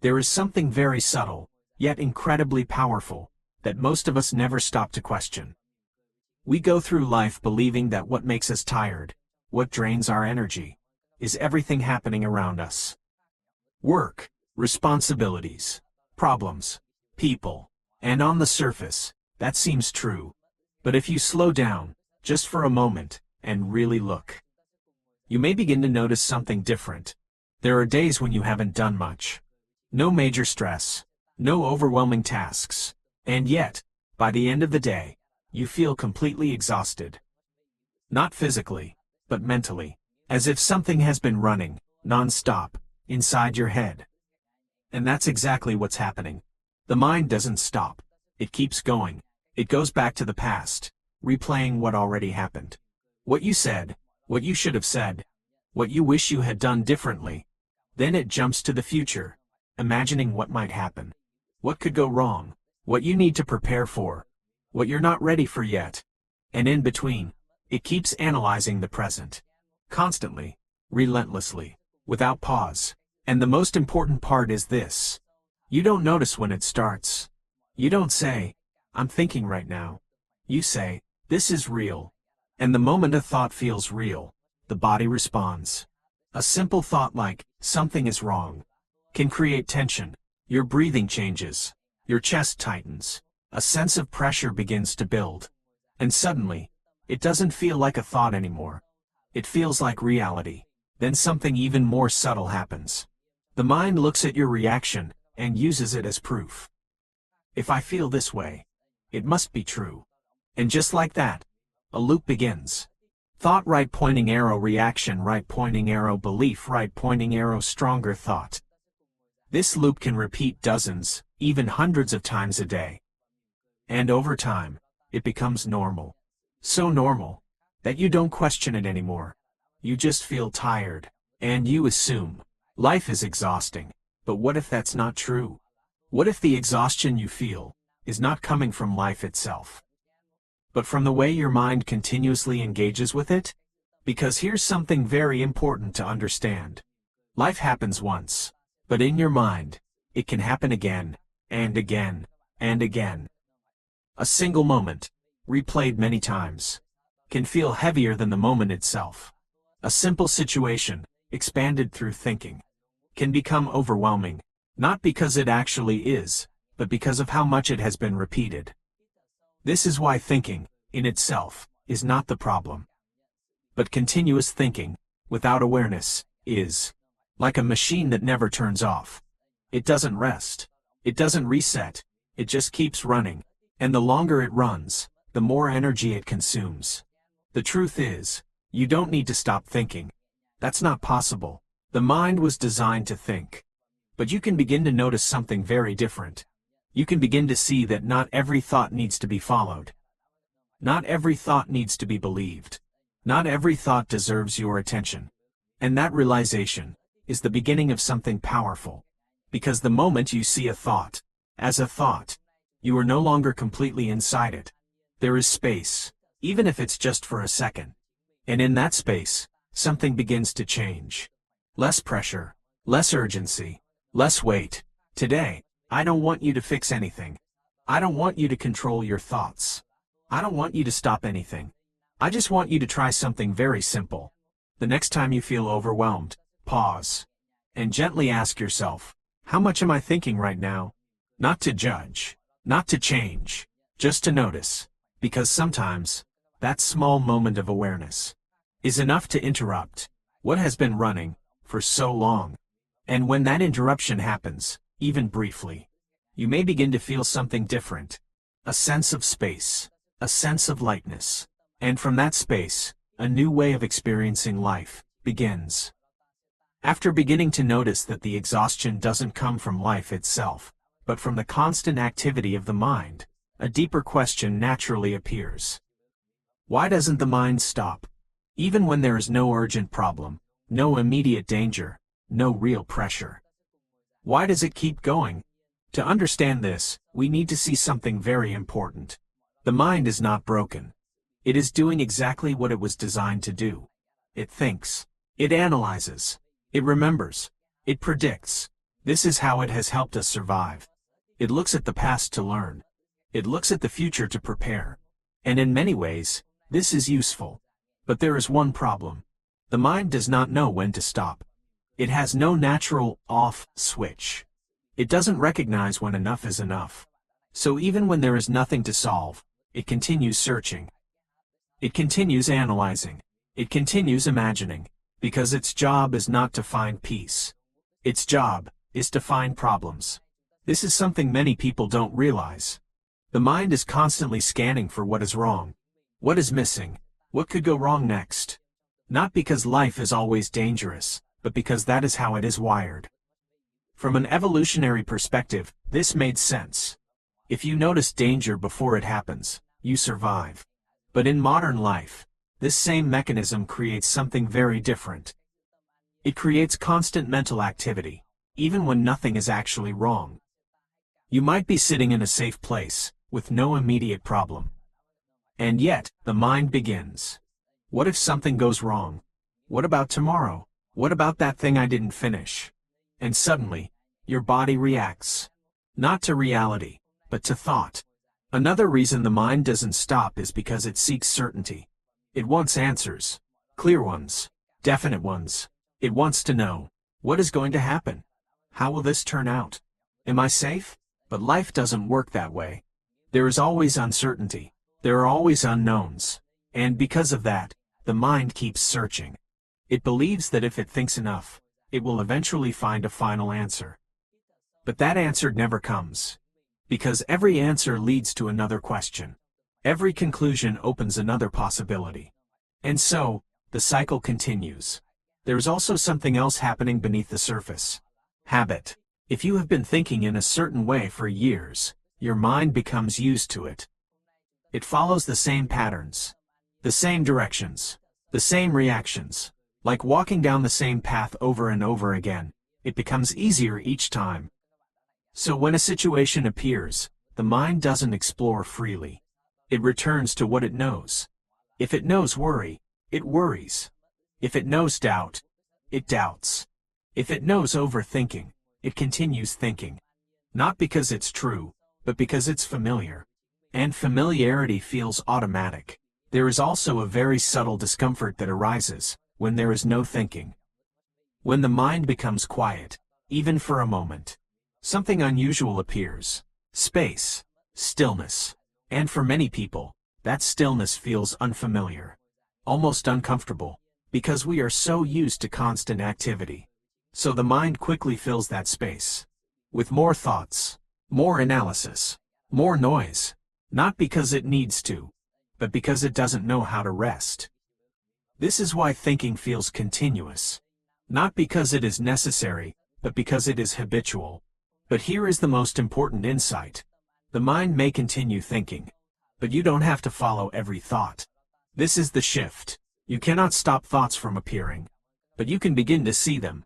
There is something very subtle, yet incredibly powerful, that most of us never stop to question. We go through life believing that what makes us tired, what drains our energy, is everything happening around us. Work, responsibilities, problems, people, and on the surface, that seems true. But if you slow down, just for a moment, and really look, you may begin to notice something different. There are days when you haven't done much. No major stress, no overwhelming tasks, and yet, by the end of the day, you feel completely exhausted. Not physically, but mentally, as if something has been running, non-stop, inside your head. And that's exactly what's happening. The mind doesn't stop. It keeps going. It goes back to the past, replaying what already happened. What you said, what you should have said, what you wish you had done differently. Then it jumps to the future, imagining what might happen, what could go wrong, what you need to prepare for, what you're not ready for yet. And in between, it keeps analyzing the present, constantly, relentlessly, without pause. And the most important part is this: you don't notice when it starts. You don't say, "I'm thinking right now." You say, "This is real." And the moment a thought feels real, the body responds. A simple thought like, "Something is wrong," can create tension. Your breathing changes. Your chest tightens. A sense of pressure begins to build. And suddenly, it doesn't feel like a thought anymore. It feels like reality. Then something even more subtle happens. The mind looks at your reaction and uses it as proof. If I feel this way, it must be true. And just like that, a loop begins. Thought, right pointing arrow, reaction, right pointing arrow, belief, right pointing arrow, stronger thought. This loop can repeat dozens, even hundreds of times a day. And over time, it becomes normal. So normal that you don't question it anymore. You just feel tired, and you assume life is exhausting. But what if that's not true? What if the exhaustion you feel is not coming from life itself, but from the way your mind continuously engages with it? Because here's something very important to understand. Life happens once, but in your mind, it can happen again, and again, and again. A single moment, replayed many times, can feel heavier than the moment itself. A simple situation, expanded through thinking, can become overwhelming, not because it actually is, but because of how much it has been repeated. This is why thinking, in itself, is not the problem. But continuous thinking, without awareness, is like a machine that never turns off. It doesn't rest. It doesn't reset. It just keeps running. And the longer it runs, the more energy it consumes. The truth is, you don't need to stop thinking. That's not possible. The mind was designed to think. But you can begin to notice something very different. You can begin to see that not every thought needs to be followed. Not every thought needs to be believed. Not every thought deserves your attention. And that realization is the beginning of something powerful. Because the moment you see a thought as a thought, you are no longer completely inside it. There is space, even if it's just for a second. And in that space, something begins to change. Less pressure, less urgency, less weight. Today, I don't want you to fix anything. I don't want you to control your thoughts. I don't want you to stop anything. I just want you to try something very simple. The next time you feel overwhelmed, pause and gently ask yourself, how much am I thinking right now? Not to judge, not to change, just to notice. Because sometimes, that small moment of awareness is enough to interrupt what has been running for so long. And when that interruption happens, even briefly, you may begin to feel something different. A sense of space, a sense of lightness. And from that space, a new way of experiencing life begins. After beginning to notice that the exhaustion doesn't come from life itself, but from the constant activity of the mind, a deeper question naturally appears. Why doesn't the mind stop? Even when there is no urgent problem, no immediate danger, no real pressure. Why does it keep going? To understand this, we need to see something very important. The mind is not broken. It is doing exactly what it was designed to do. It thinks. It analyzes. It remembers. It predicts. This is how it has helped us survive. It looks at the past to learn. It looks at the future to prepare. And in many ways, this is useful. But there is one problem. The mind does not know when to stop. It has no natural off switch. It doesn't recognize when enough is enough. So even when there is nothing to solve, it continues searching. It continues analyzing. It continues imagining, because its job is not to find peace. Its job is to find problems. This is something many people don't realize. The mind is constantly scanning for what is wrong. What is missing? What could go wrong next? Not because life is always dangerous, but because that is how it is wired. From an evolutionary perspective, this made sense. If you notice danger before it happens, you survive. But in modern life, this same mechanism creates something very different. It creates constant mental activity, even when nothing is actually wrong. You might be sitting in a safe place, with no immediate problem. And yet, the mind begins. What if something goes wrong? What about tomorrow? What about that thing I didn't finish? And suddenly, your body reacts. Not to reality, but to thought. Another reason the mind doesn't stop is because it seeks certainty. It wants answers. Clear ones. Definite ones. It wants to know. What is going to happen? How will this turn out? Am I safe? But life doesn't work that way. There is always uncertainty. There are always unknowns. And because of that, the mind keeps searching. It believes that if it thinks enough, it will eventually find a final answer. But that answer never comes. Because every answer leads to another question. Every conclusion opens another possibility. And so, the cycle continues. There is also something else happening beneath the surface. Habit. If you have been thinking in a certain way for years, your mind becomes used to it. It follows the same patterns, the same directions, the same reactions. Like walking down the same path over and over again, it becomes easier each time. So when a situation appears, the mind doesn't explore freely. It returns to what it knows. If it knows worry, it worries. If it knows doubt, it doubts. If it knows overthinking, it continues thinking. Not because it's true, but because it's familiar. And familiarity feels automatic. There is also a very subtle discomfort that arises when there is no thinking. When the mind becomes quiet, even for a moment, something unusual appears. Space, stillness. And for many people, that stillness feels unfamiliar, almost uncomfortable, because we are so used to constant activity. So the mind quickly fills that space with more thoughts, more analysis, more noise, not because it needs to, but because it doesn't know how to rest. This is why thinking feels continuous, not because it is necessary, but because it is habitual. But here is the most important insight. The mind may continue thinking, but you don't have to follow every thought. This is the shift. You cannot stop thoughts from appearing, but you can begin to see them.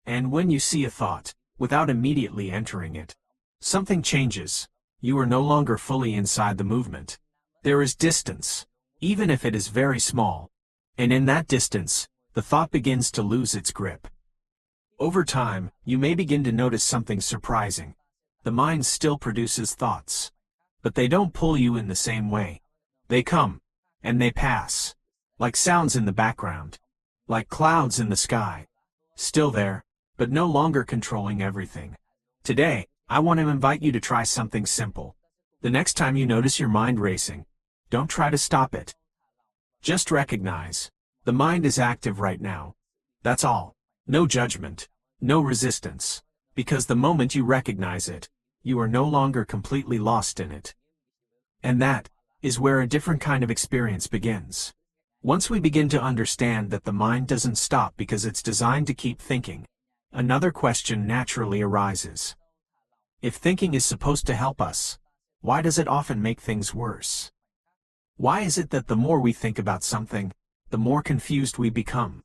And when you see a thought, without immediately entering it, something changes. You are no longer fully inside the movement. There is distance, even if it is very small. And in that distance, the thought begins to lose its grip. Over time, you may begin to notice something surprising. The mind still produces thoughts, but they don't pull you in the same way. They come, and they pass, like sounds in the background, like clouds in the sky. Still there, but no longer controlling everything. Today, I want to invite you to try something simple. The next time you notice your mind racing, don't try to stop it. Just recognize, the mind is active right now. That's all. No judgment, no resistance, because the moment you recognize it, you are no longer completely lost in it. And that is where a different kind of experience begins. Once we begin to understand that the mind doesn't stop because it's designed to keep thinking, another question naturally arises. If thinking is supposed to help us, why does it often make things worse? Why is it that the more we think about something, the more confused we become?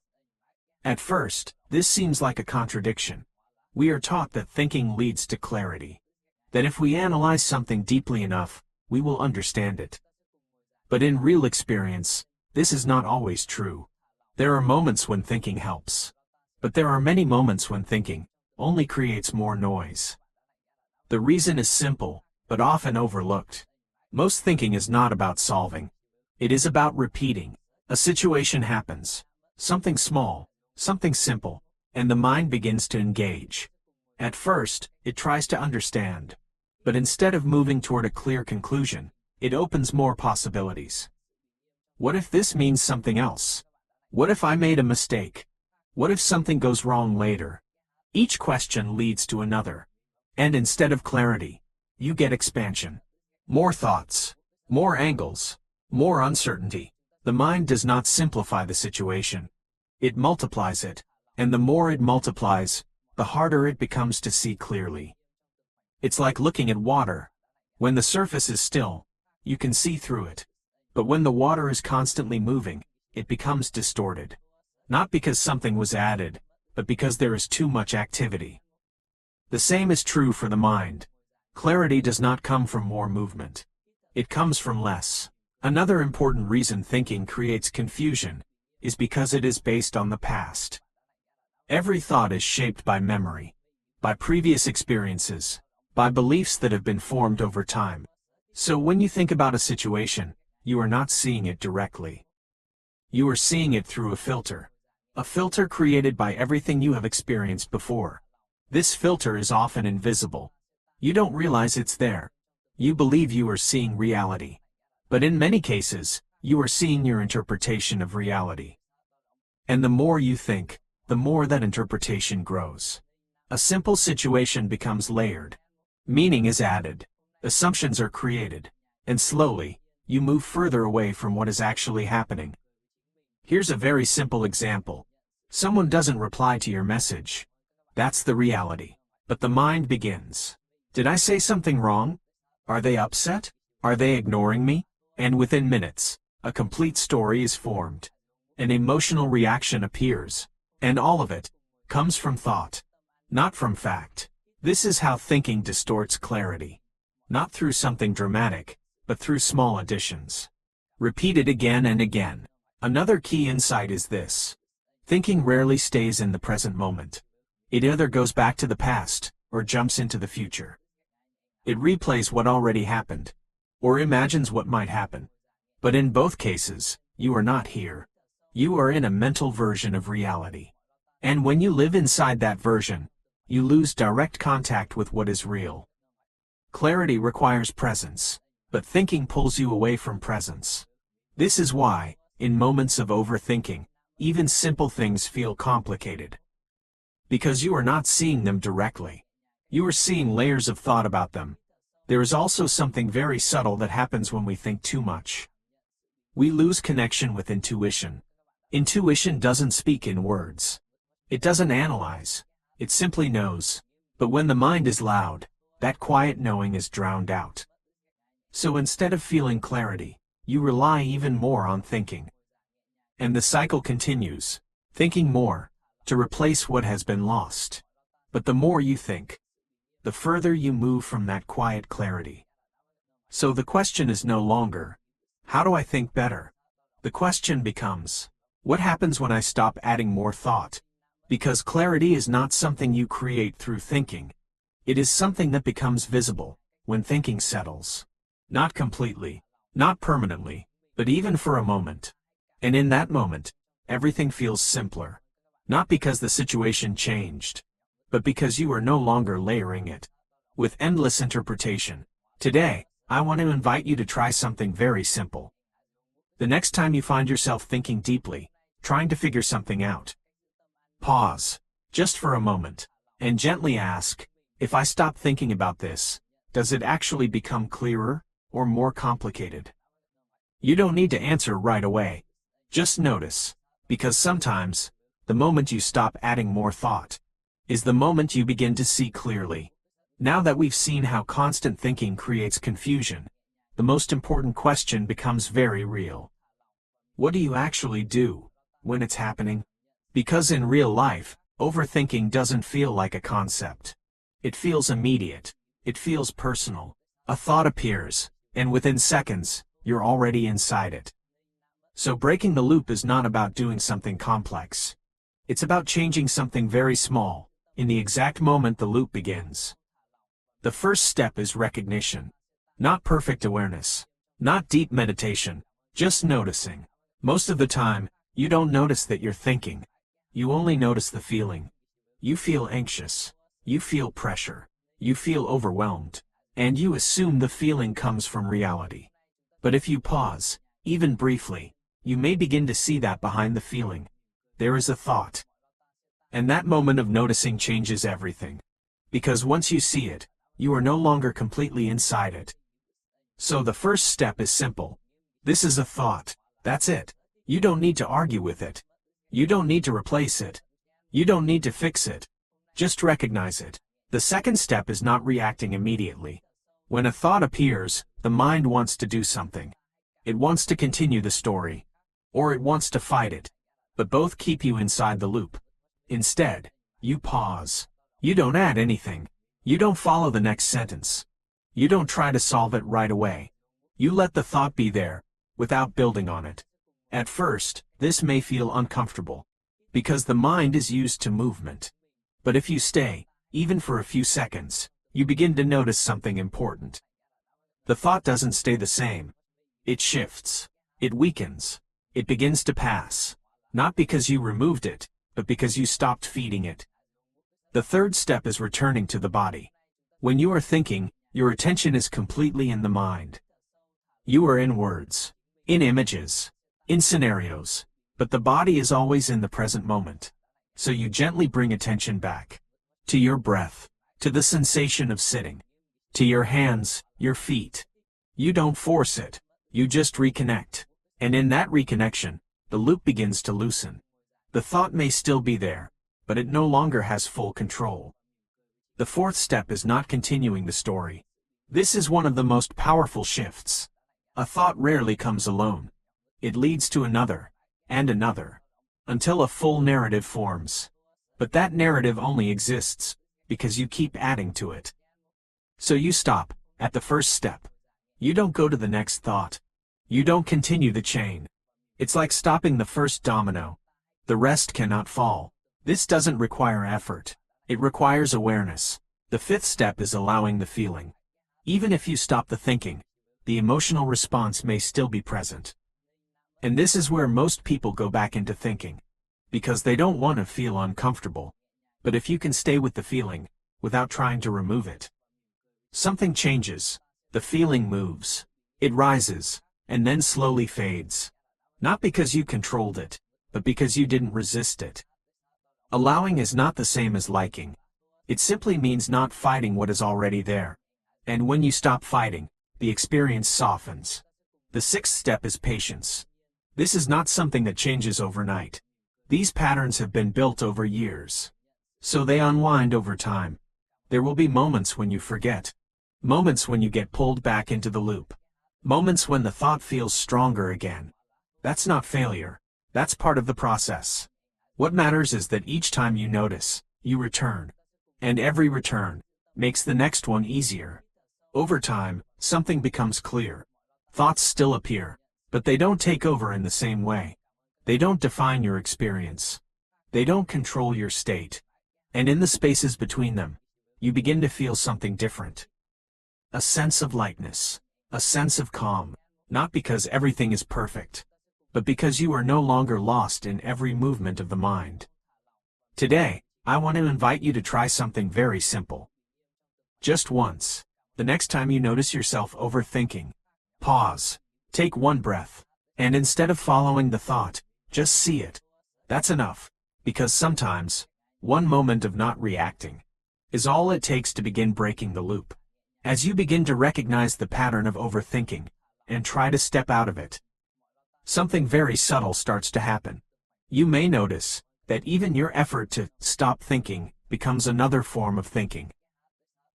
At first, this seems like a contradiction. We are taught that thinking leads to clarity, that if we analyze something deeply enough, we will understand it. But in real experience, this is not always true. There are moments when thinking helps, but there are many moments when thinking only creates more noise. The reason is simple, but often overlooked. Most thinking is not about solving. It is about repeating. A situation happens. Something small, something simple, and the mind begins to engage. At first, it tries to understand. But instead of moving toward a clear conclusion, it opens more possibilities. What if this means something else? What if I made a mistake? What if something goes wrong later? Each question leads to another. And instead of clarity, you get expansion. More thoughts, more angles, more uncertainty. The mind does not simplify the situation. It multiplies it, and the more it multiplies, the harder it becomes to see clearly. It's like looking at water. When the surface is still, you can see through it. But when the water is constantly moving, it becomes distorted. Not because something was added, but because there is too much activity. The same is true for the mind. Clarity does not come from more movement. It comes from less. Another important reason thinking creates confusion is because it is based on the past. Every thought is shaped by memory, by previous experiences, by beliefs that have been formed over time. So when you think about a situation, you are not seeing it directly. You are seeing it through a filter. A filter created by everything you have experienced before. This filter is often invisible. You don't realize it's there. You believe you are seeing reality. But in many cases, you are seeing your interpretation of reality. And the more you think, the more that interpretation grows. A simple situation becomes layered. Meaning is added. Assumptions are created. And slowly, you move further away from what is actually happening. Here's a very simple example. Someone doesn't reply to your message. That's the reality. But the mind begins. Did I say something wrong? Are they upset? Are they ignoring me? And within minutes, a complete story is formed. An emotional reaction appears. And all of it comes from thought, not from fact. This is how thinking distorts clarity. Not through something dramatic, but through small additions. Repeated again and again. Another key insight is this. Thinking rarely stays in the present moment. It either goes back to the past, or jumps into the future. It replays what already happened, or imagines what might happen. But in both cases, you are not here. You are in a mental version of reality. And when you live inside that version, you lose direct contact with what is real. Clarity requires presence, but thinking pulls you away from presence. This is why, in moments of overthinking, even simple things feel complicated. Because you are not seeing them directly. You are seeing layers of thought about them. There is also something very subtle that happens when we think too much. We lose connection with intuition. Intuition doesn't speak in words. It doesn't analyze. It simply knows. But when the mind is loud, that quiet knowing is drowned out. So instead of feeling clarity, you rely even more on thinking. And the cycle continues, thinking more, to replace what has been lost. But the more you think, the further you move from that quiet clarity. So the question is no longer, how do I think better? The question becomes, what happens when I stop adding more thought? Because clarity is not something you create through thinking. It is something that becomes visible when thinking settles. Not completely, not permanently, but even for a moment. And in that moment, everything feels simpler. Not because the situation changed, but because you are no longer layering it with endless interpretation. Today, I want to invite you to try something very simple. The next time you find yourself thinking deeply, trying to figure something out, pause, just for a moment, and gently ask, if I stop thinking about this, does it actually become clearer, or more complicated? You don't need to answer right away. Just notice, because sometimes, the moment you stop adding more thought, is the moment you begin to see clearly. Now that we've seen how constant thinking creates confusion, the most important question becomes very real. What do you actually do when it's happening? Because in real life, overthinking doesn't feel like a concept. It feels immediate. It feels personal. A thought appears, and within seconds, you're already inside it. So breaking the loop is not about doing something complex. It's about changing something very small, in the exact moment the loop begins. The first step is recognition. Not perfect awareness. Not deep meditation. Just noticing. Most of the time, you don't notice that you're thinking. You only notice the feeling. You feel anxious. You feel pressure. You feel overwhelmed. And you assume the feeling comes from reality. But if you pause, even briefly, you may begin to see that behind the feeling, there is a thought. And that moment of noticing changes everything. Because once you see it, you are no longer completely inside it. So the first step is simple. This is a thought. That's it. You don't need to argue with it. You don't need to replace it. You don't need to fix it. Just recognize it. The second step is not reacting immediately. When a thought appears, the mind wants to do something. It wants to continue the story. Or it wants to fight it. But both keep you inside the loop. Instead, you pause. You don't add anything. You don't follow the next sentence. You don't try to solve it right away. You let the thought be there, without building on it. At first, this may feel uncomfortable, because the mind is used to movement. But if you stay, even for a few seconds, you begin to notice something important. The thought doesn't stay the same. It shifts. It weakens. It begins to pass. Not because you removed it, but because you stopped feeding it. The third step is returning to the body. When you are thinking, your attention is completely in the mind. You are in words, in images, in scenarios, but the body is always in the present moment. So you gently bring attention back. To your breath, to the sensation of sitting, to your hands, your feet. You don't force it, you just reconnect. And in that reconnection, the loop begins to loosen. The thought may still be there, but it no longer has full control. The fourth step is not continuing the story. This is one of the most powerful shifts. A thought rarely comes alone. It leads to another, and another, until a full narrative forms. But that narrative only exists because you keep adding to it. So you stop at the first step. You don't go to the next thought. You don't continue the chain. It's like stopping the first domino. The rest cannot fall. This doesn't require effort. It requires awareness. The fifth step is allowing the feeling. Even if you stop the thinking, the emotional response may still be present. And this is where most people go back into thinking, because they don't want to feel uncomfortable. But if you can stay with the feeling, without trying to remove it, something changes. The feeling moves. It rises, and then slowly fades. Not because you controlled it, but because you didn't resist it. Allowing is not the same as liking. It simply means not fighting what is already there. And when you stop fighting, the experience softens. The sixth step is patience. This is not something that changes overnight. These patterns have been built over years. So they unwind over time. There will be moments when you forget. Moments when you get pulled back into the loop. Moments when the thought feels stronger again. That's not failure. That's part of the process. What matters is that each time you notice, you return. And every return makes the next one easier. Over time, something becomes clear. Thoughts still appear, but they don't take over in the same way. They don't define your experience. They don't control your state. And in the spaces between them, you begin to feel something different. A sense of lightness. A sense of calm. Not because everything is perfect, but because you are no longer lost in every movement of the mind. Today, I want to invite you to try something very simple. Just once. The next time you notice yourself overthinking, pause, take one breath, and instead of following the thought, just see it. That's enough, because sometimes, one moment of not reacting is all it takes to begin breaking the loop. As you begin to recognize the pattern of overthinking, and try to step out of it, something very subtle starts to happen. You may notice that even your effort to stop thinking becomes another form of thinking.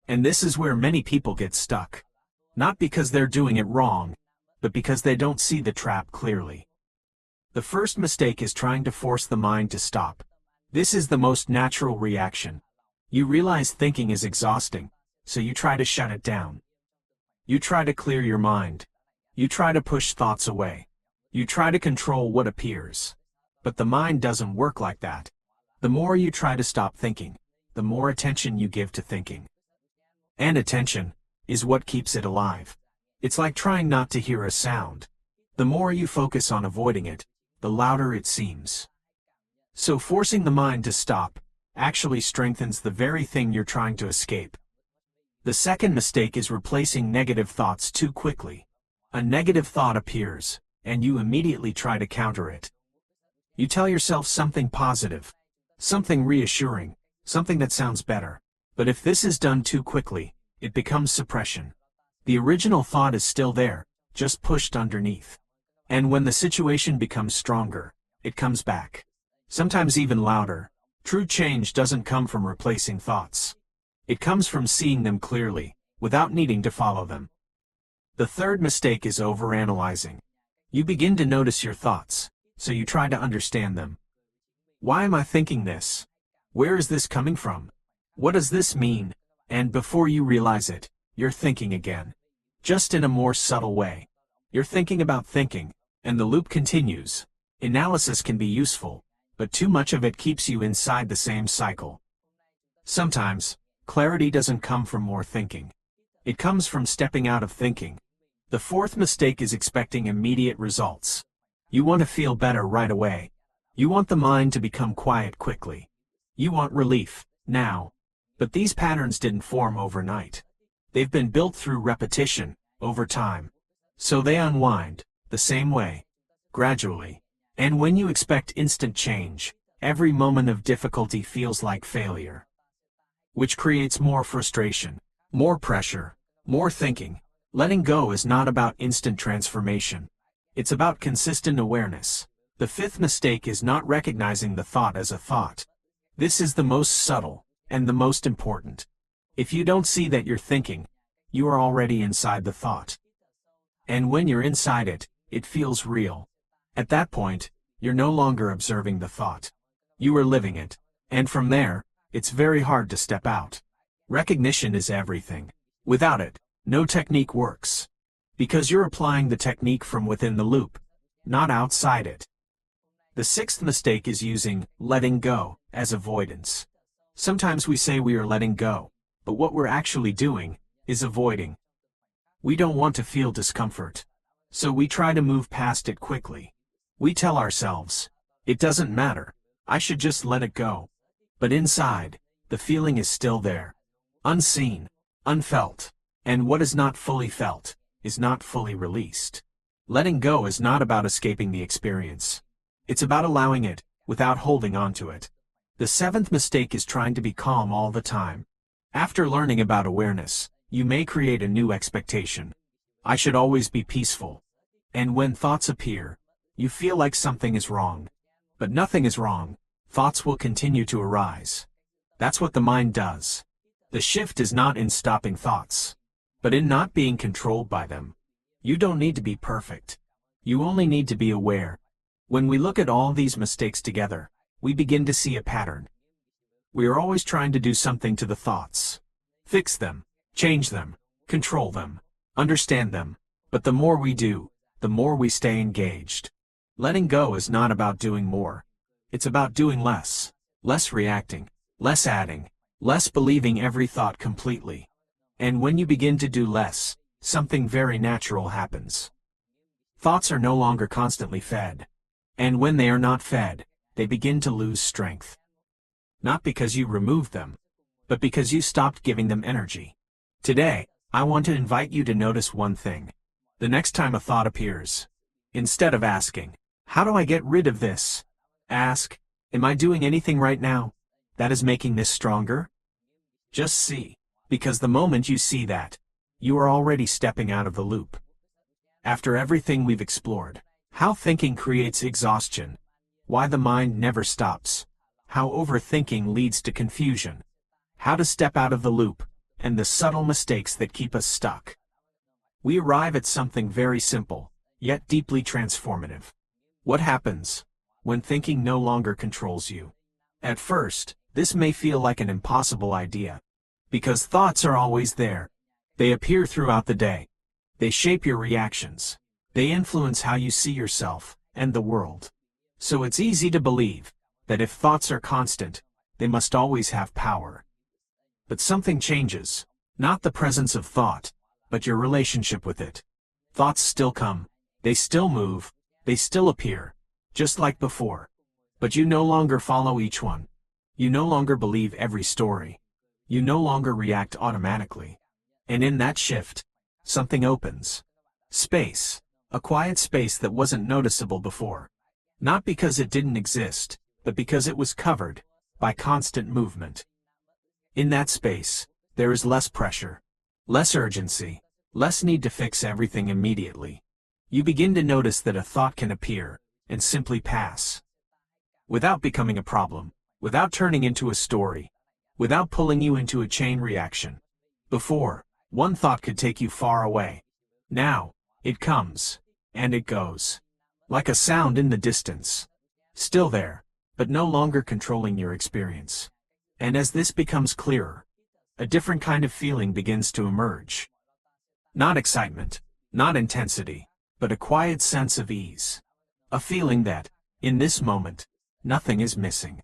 And this is where many people get stuck. Not because they're doing it wrong, but because they don't see the trap clearly. The first mistake is trying to force the mind to stop. This is the most natural reaction. You realize thinking is exhausting, so you try to shut it down. You try to clear your mind. You try to push thoughts away. You try to control what appears. But the mind doesn't work like that. The more you try to stop thinking, the more attention you give to thinking. And attention is what keeps it alive. It's like trying not to hear a sound. The more you focus on avoiding it, the louder it seems. So forcing the mind to stop actually strengthens the very thing you're trying to escape. The second mistake is replacing negative thoughts too quickly. A negative thought appears, and you immediately try to counter it. You tell yourself something positive, something reassuring, something that sounds better. But if this is done too quickly, it becomes suppression. The original thought is still there, just pushed underneath. And when the situation becomes stronger, it comes back. Sometimes even louder. True change doesn't come from replacing thoughts. It comes from seeing them clearly, without needing to follow them. The third mistake is overanalyzing. You begin to notice your thoughts, so you try to understand them. Why am I thinking this? Where is this coming from? What does this mean? And before you realize it, you're thinking again. Just in a more subtle way. You're thinking about thinking, and the loop continues. Analysis can be useful, but too much of it keeps you inside the same cycle. Sometimes, clarity doesn't come from more thinking. It comes from stepping out of thinking. The fourth mistake is expecting immediate results. You want to feel better right away. You want the mind to become quiet quickly. You want relief, now. But these patterns didn't form overnight. They've been built through repetition, over time. So they unwind, the same way, gradually. And when you expect instant change, every moment of difficulty feels like failure. Which creates more frustration, more pressure, more thinking. Letting go is not about instant transformation. It's about consistent awareness. The fifth mistake is not recognizing the thought as a thought. This is the most subtle, and the most important. If you don't see that you're thinking, you are already inside the thought. And when you're inside it, it feels real. At that point, you're no longer observing the thought. You are living it. And from there, it's very hard to step out. Recognition is everything. Without it, no technique works. Because you're applying the technique from within the loop, not outside it. The sixth mistake is using letting go as avoidance. Sometimes we say we are letting go, but what we're actually doing is avoiding. We don't want to feel discomfort, so we try to move past it quickly. We tell ourselves, it doesn't matter, I should just let it go. But inside, the feeling is still there, unseen, unfelt, and what is not fully felt is not fully released. Letting go is not about escaping the experience. It's about allowing it, without holding on to it. The seventh mistake is trying to be calm all the time. After learning about awareness, you may create a new expectation. I should always be peaceful. And when thoughts appear, you feel like something is wrong. But nothing is wrong. Thoughts will continue to arise. That's what the mind does. The shift is not in stopping thoughts, but in not being controlled by them. You don't need to be perfect. You only need to be aware. When we look at all these mistakes together, we begin to see a pattern. We are always trying to do something to the thoughts. Fix them, change them, control them, understand them. But the more we do, the more we stay engaged. Letting go is not about doing more. It's about doing less. Less reacting, less adding, less believing every thought completely. And when you begin to do less, something very natural happens. Thoughts are no longer constantly fed. And when they are not fed, they begin to lose strength. Not because you removed them, but because you stopped giving them energy. Today, I want to invite you to notice one thing. The next time a thought appears, instead of asking, how do I get rid of this? Ask, am I doing anything right now that is making this stronger? Just see, because the moment you see that, you are already stepping out of the loop. After everything we've explored, how thinking creates exhaustion, why the mind never stops, how overthinking leads to confusion, how to step out of the loop, and the subtle mistakes that keep us stuck, we arrive at something very simple, yet deeply transformative. What happens when thinking no longer controls you? At first, this may feel like an impossible idea, because thoughts are always there. They appear throughout the day. They shape your reactions. They influence how you see yourself and the world. So it's easy to believe that if thoughts are constant, they must always have power. But something changes. Not the presence of thought, but your relationship with it. Thoughts still come. They still move. They still appear. Just like before. But you no longer follow each one. You no longer believe every story. You no longer react automatically. And in that shift, something opens. Space. A quiet space that wasn't noticeable before. Not because it didn't exist, but because it was covered by constant movement. In that space, there is less pressure, less urgency, less need to fix everything immediately. You begin to notice that a thought can appear and simply pass. Without becoming a problem, without turning into a story, without pulling you into a chain reaction. Before, one thought could take you far away. Now, it comes, and it goes. Like a sound in the distance. Still there, but no longer controlling your experience. And as this becomes clearer, a different kind of feeling begins to emerge. Not excitement, not intensity, but a quiet sense of ease. A feeling that, in this moment, nothing is missing.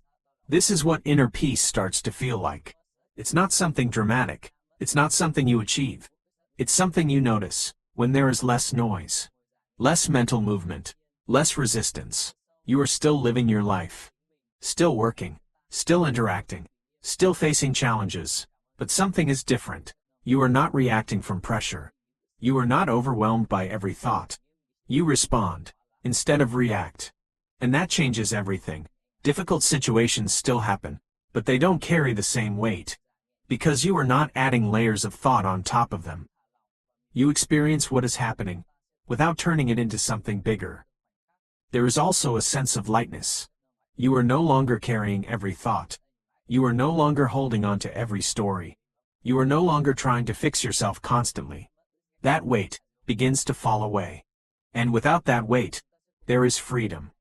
This is what inner peace starts to feel like. It's not something dramatic. It's not something you achieve. It's something you notice when there is less noise, less mental movement, less resistance. You are still living your life. Still working, still interacting, still facing challenges. But something is different. You are not reacting from pressure. You are not overwhelmed by every thought. You respond, instead of react. And that changes everything. Difficult situations still happen, but they don't carry the same weight. Because you are not adding layers of thought on top of them. You experience what is happening, without turning it into something bigger. There is also a sense of lightness. You are no longer carrying every thought. You are no longer holding on to every story. You are no longer trying to fix yourself constantly. That weight begins to fall away. And without that weight, there is freedom.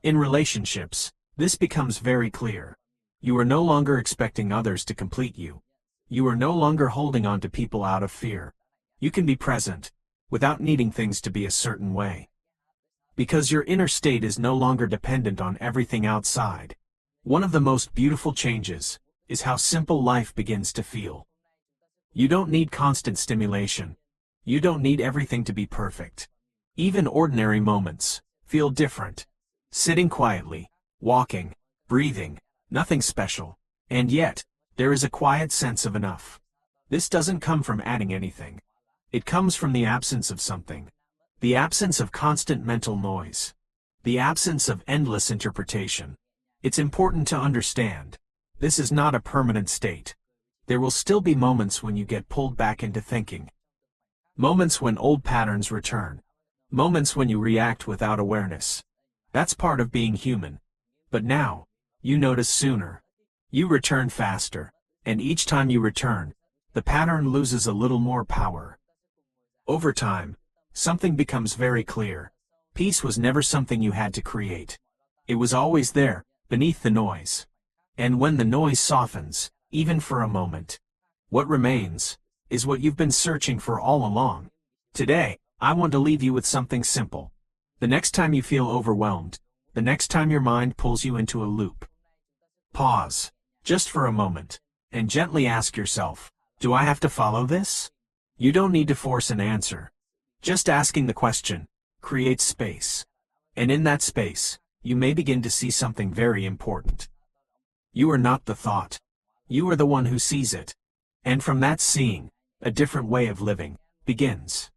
In relationships, this becomes very clear. You are no longer expecting others to complete you. You are no longer holding on to people out of fear. You can be present, without needing things to be a certain way. Because your inner state is no longer dependent on everything outside. One of the most beautiful changes is how simple life begins to feel. You don't need constant stimulation. You don't need everything to be perfect. Even ordinary moments feel different. Sitting quietly, walking, breathing, nothing special. And yet, there is a quiet sense of enough. This doesn't come from adding anything. It comes from the absence of something. The absence of constant mental noise. The absence of endless interpretation. It's important to understand. This is not a permanent state. There will still be moments when you get pulled back into thinking. Moments when old patterns return. Moments when you react without awareness. That's part of being human. But now, you notice sooner. You return faster. And each time you return, the pattern loses a little more power. Over time, something becomes very clear. Peace was never something you had to create. It was always there, beneath the noise. And when the noise softens, even for a moment, what remains is what you've been searching for all along. Today, I want to leave you with something simple. The next time you feel overwhelmed, the next time your mind pulls you into a loop, pause, just for a moment, and gently ask yourself, do I have to follow this? You don't need to force an answer. Just asking the question creates space. And in that space, you may begin to see something very important. You are not the thought. You are the one who sees it. And from that seeing, a different way of living begins.